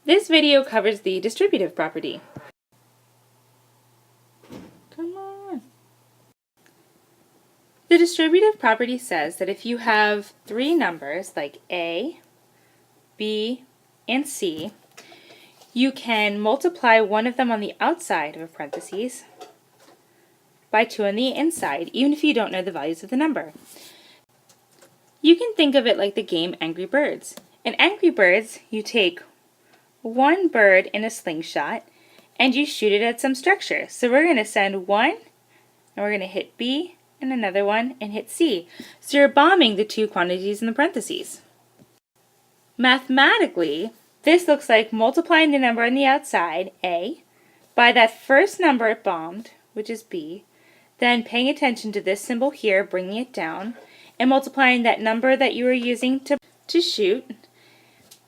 This video covers the distributive property. Come on. The distributive property says that if you have three numbers like A, B, and C, you can multiply one of them on the outside of a parentheses by 2 on the inside, even if you don't know the values of the number. You can think of it like the game Angry Birds. In Angry Birds, you take one bird in a slingshot and you shoot it at some structure. So we're going to send one, and we're going to hit B, and another one, and hit C. So you're bombing the two quantities in the parentheses. Mathematically, this looks like multiplying the number on the outside, A, by that first number it bombed, which is B, then paying attention to this symbol here, bringing it down, and multiplying that number that you were using to shoot,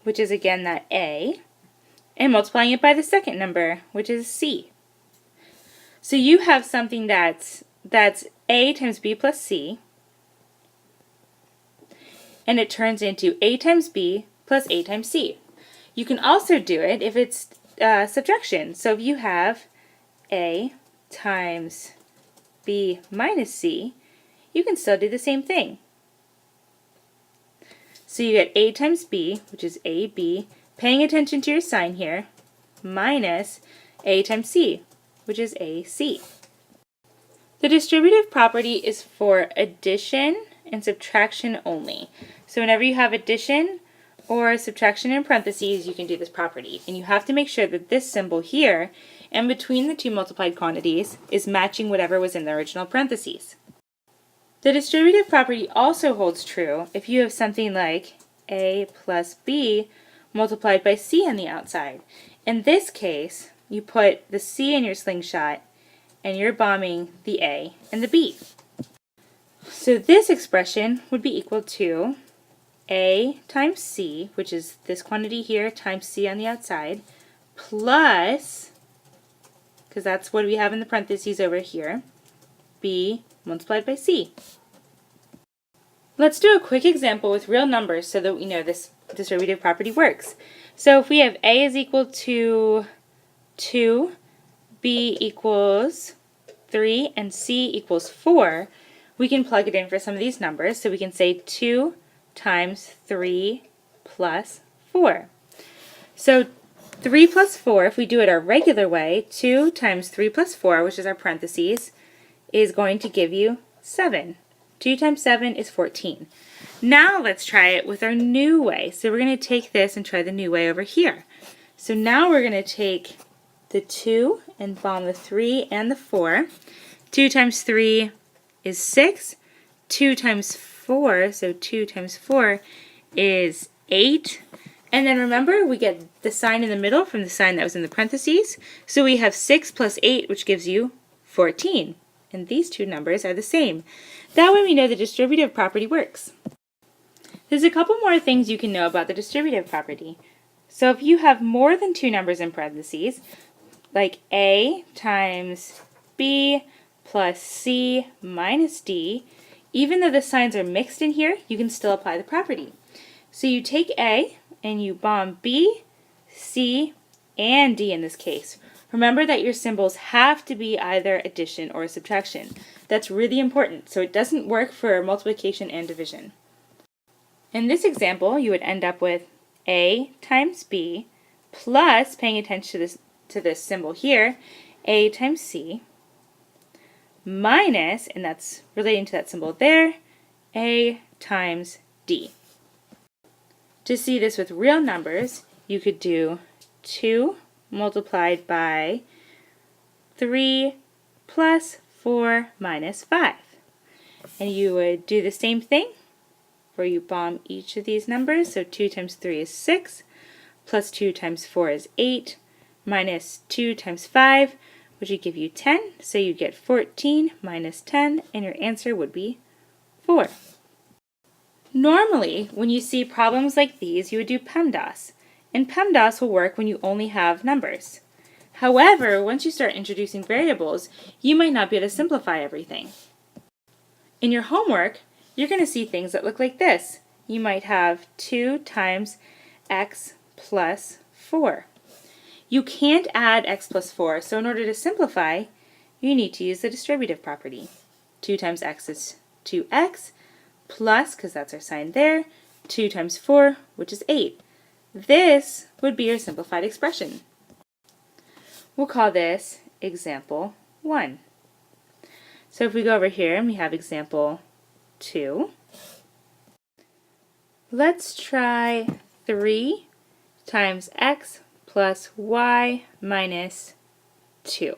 which is again that A, and multiplying it by the second number, which is C. So you have something that's A times B plus C, and it turns into A times B plus A times C. You can also do it if it's subtraction. So if you have A times B minus C, you can still do the same thing. So you get A times B, which is AB, paying attention to your sign here, minus A times C, which is AC. The distributive property is for addition and subtraction only. So whenever you have addition or subtraction in parentheses, you can do this property. And you have to make sure that this symbol here, and between the two multiplied quantities, is matching whatever was in the original parentheses. The distributive property also holds true if you have something like A plus B multiplied by C on the outside. In this case, you put the C in your slingshot and you're bombing the A and the B. So this expression would be equal to A times C, which is this quantity here, times C on the outside, plus, because that's what we have in the parentheses over here, B multiplied by C. Let's do a quick example with real numbers so that we know this distributive property works. So if we have A is equal to 2, B equals 3, and C equals 4, we can plug it in for some of these numbers. So we can say 2 times 3 plus 4. So 3 plus 4, if we do it our regular way, 2 times 3 plus 4, which is our parentheses, is going to give you 7. 2 times 7 is 14. Now let's try it with our new way. So we're going to take this and try the new way over here. So now we're going to take the 2 and bomb the 3 and the 4. 2 times 3 is 6. 2 times 4, so 2 times 4 is 8. And then remember, we get the sign in the middle from the sign that was in the parentheses. So we have 6 plus 8, which gives you 14. And these two numbers are the same. That way we know the distributive property works. There's a couple more things you can know about the distributive property. So if you have more than two numbers in parentheses, like A times B plus C minus D, even though the signs are mixed in here, you can still apply the property. So you take A and you bomb B, C, and D in this case. Remember that your symbols have to be either addition or subtraction. That's really important, so it doesn't work for multiplication and division. In this example, you would end up with A times B plus, paying attention to this symbol here, A times C, minus, and that's relating to that symbol there, A times D. To see this with real numbers, you could do 2 multiplied by 3 plus 4 minus 5. And you would do the same thing where you bomb each of these numbers. So 2 times 3 is 6, plus 2 times 4 is 8, minus 2 times 5, which would give you 10. So you get 14 minus 10, and your answer would be 4. Normally, when you see problems like these, you would do PEMDAS. And PEMDAS will work when you only have numbers. However, once you start introducing variables, you might not be able to simplify everything. In your homework, you're going to see things that look like this. You might have 2 times x plus 4. You can't add x plus 4, so in order to simplify, you need to use the distributive property. 2 times x is 2x, plus, because that's our sign there, 2 times 4, which is 8. This would be your simplified expression. We'll call this example 1. So if we go over here and we have example 2, let's try 3 times x plus y minus 2.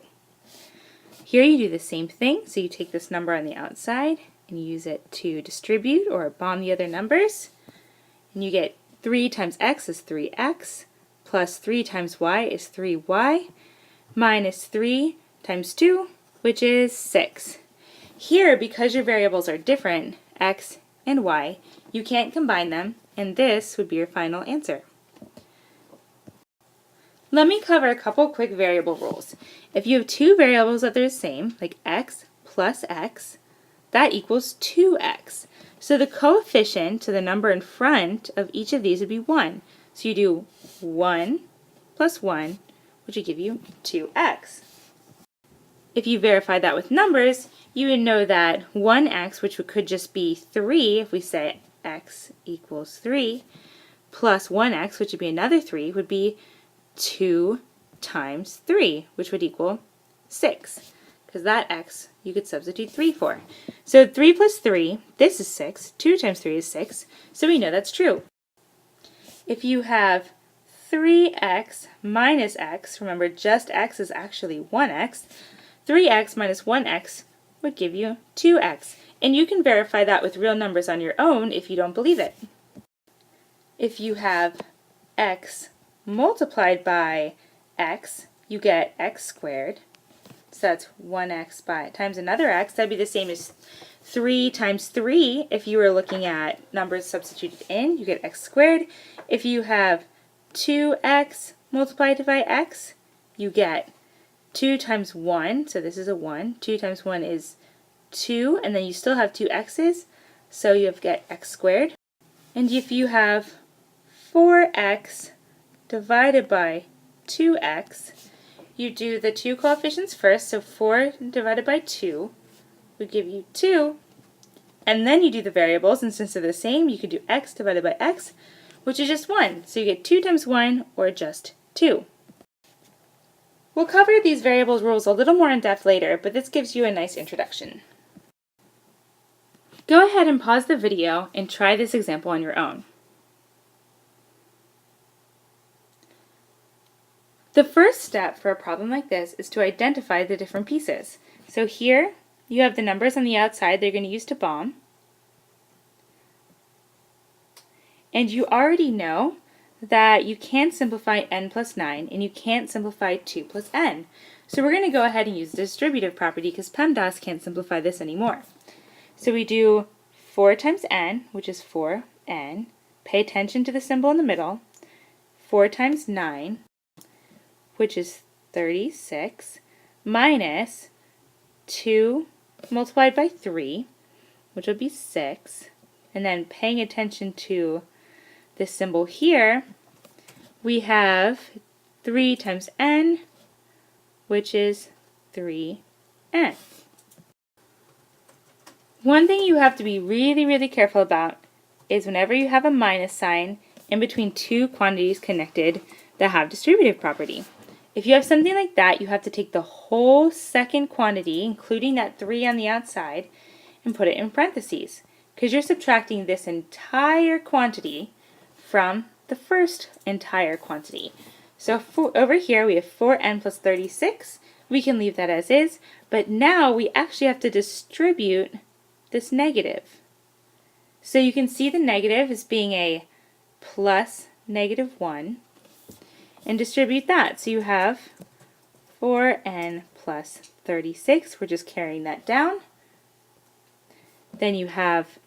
Here you do the same thing, so you take this number on the outside and use it to distribute or bomb the other numbers, and you get 3 times x is 3x, plus 3 times y is 3y, minus 3 times 2, which is 6. Here, because your variables are different, x and y, you can't combine them, and this would be your final answer. Let me cover a couple quick variable rules. If you have two variables that are the same, like x plus x, that equals 2x. So the coefficient to the number in front of each of these would be 1. So you do 1 plus 1, which would give you 2x. If you verify that with numbers, you would know that 1x, which could just be 3 if we say x equals 3, plus 1x, which would be another 3, would be 2 times 3, which would equal 6. Because that x you could substitute 3 for. So 3 plus 3, this is 6. 2 times 3 is 6. So we know that's true. If you have 3x minus x, remember just x is actually 1x, 3x minus 1x would give you 2x. And you can verify that with real numbers on your own if you don't believe it. If you have x multiplied by x, you get x squared. So that's 1x times another x. That'd be the same as 3 times 3. If you were looking at numbers substituted in, you get x squared. If you have 2x multiplied by x, you get 2 times 1, so this is a 1. 2 times 1 is 2, and then you still have 2 x's, so you get x squared. And if you have 4x divided by 2x, you do the two coefficients first, so 4 divided by 2 would give you 2, and then you do the variables, and since they're the same, you could do x divided by x, which is just 1, so you get 2 times 1, or just 2. We'll cover these variables rules a little more in depth later, but this gives you a nice introduction. Go ahead and pause the video and try this example on your own. The first step for a problem like this is to identify the different pieces. So here you have the numbers on the outside they're going to use to bomb. And you already know that you can't simplify n plus 9 and you can't simplify 2 plus n. So we're going to go ahead and use the distributive property because PEMDAS can't simplify this anymore. So we do 4 times n, which is 4n. Pay attention to the symbol in the middle. 4 times 9, which is 36, minus 2 multiplied by 3, which would be 6. And then paying attention to this symbol here, we have 3 times n, which is 3n. One thing you have to be really careful about is whenever you have a minus sign in between two quantities connected that have distributive property. If you have something like that, you have to take the whole second quantity, including that 3 on the outside, and put it in parentheses, because you're subtracting this entire quantity from the first entire quantity. So over here we have 4n plus 36. We can leave that as is, but now we actually have to distribute this negative. So you can see the negative as being a plus -1 and distribute that. So you have 4n plus 36. We're just carrying that down. Then you have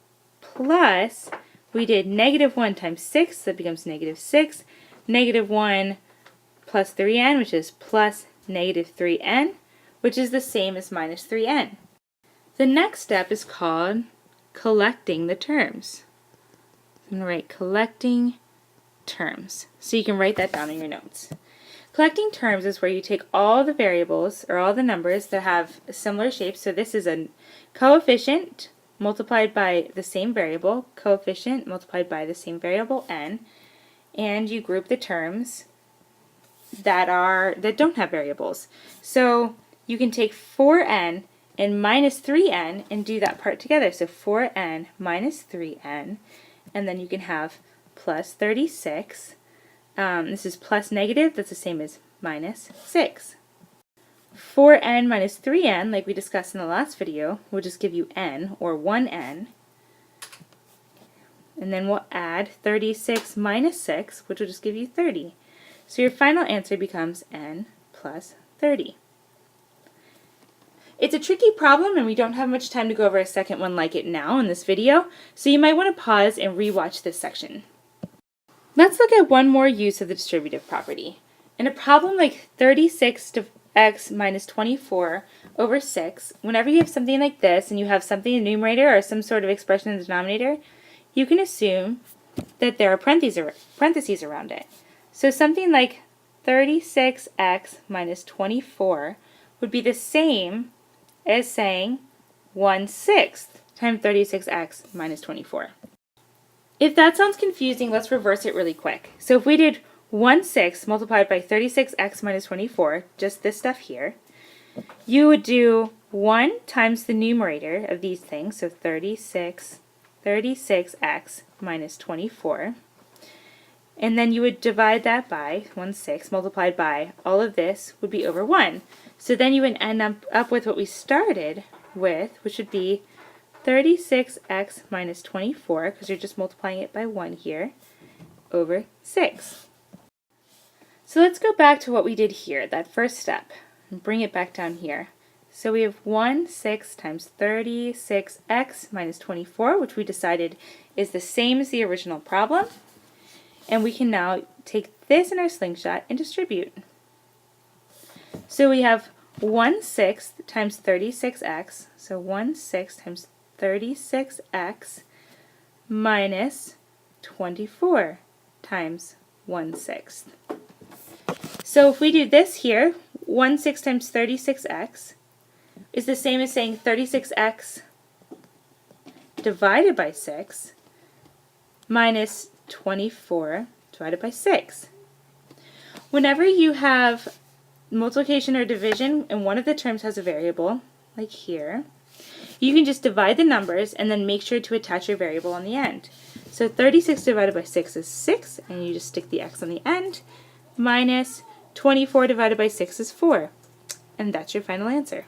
plus, we did -1 times 6, so that becomes -6. -1 plus 3n, which is plus -3n, which is the same as minus 3n. The next step is called collecting the terms. I'm going to write collecting terms. So you can write that down in your notes. Collecting terms is where you take all the variables or all the numbers that have similar shapes. So this is a coefficient multiplied by the same variable, coefficient multiplied by the same variable n, and you group the terms that don't have variables. So you can take 4n and minus 3n and do that part together. So 4n minus 3n, and then you can have plus 36. This is plus negative, that's the same as minus 6. 4n minus 3n, like we discussed in the last video, will just give you n, or 1n. And then we'll add 36 minus 6, which will just give you 30. So your final answer becomes n plus 30. It's a tricky problem, and we don't have much time to go over a second one like it now in this video, so you might want to pause and rewatch this section. Let's look at one more use of the distributive property. In a problem like 36x minus 24 over 6, whenever you have something like this and you have something in the numerator or some sort of expression in the denominator, you can assume that there are parentheses around it. So something like 36x minus 24 would be the same as saying 1/6 times 36x minus 24. If that sounds confusing, let's reverse it really quick. So if we did 1/6 multiplied by 36x minus 24, just this stuff here, you would do 1 times the numerator of these things, so 36x minus 24. And then you would divide that by 1/6 multiplied by all of this would be over 1. So then you would end up with what we started with, which would be 36x minus 24, because you're just multiplying it by 1 here, over 6. So let's go back to what we did here, that first step, and bring it back down here. So we have 1/6 times 36x minus 24, which we decided is the same as the original problem. And we can now take this in our slingshot and distribute. So we have 1/6 times 36x, so 1/6 times 36x minus 24 times 1/6. So if we do this here, 1/6 times 36x is the same as saying 36x divided by 6 minus 24 divided by 6. Whenever you have multiplication or division and one of the terms has a variable, like here, you can just divide the numbers and then make sure to attach your variable on the end. So 36 divided by 6 is 6, and you just stick the x on the end, minus 24 divided by 6 is 4. And that's your final answer.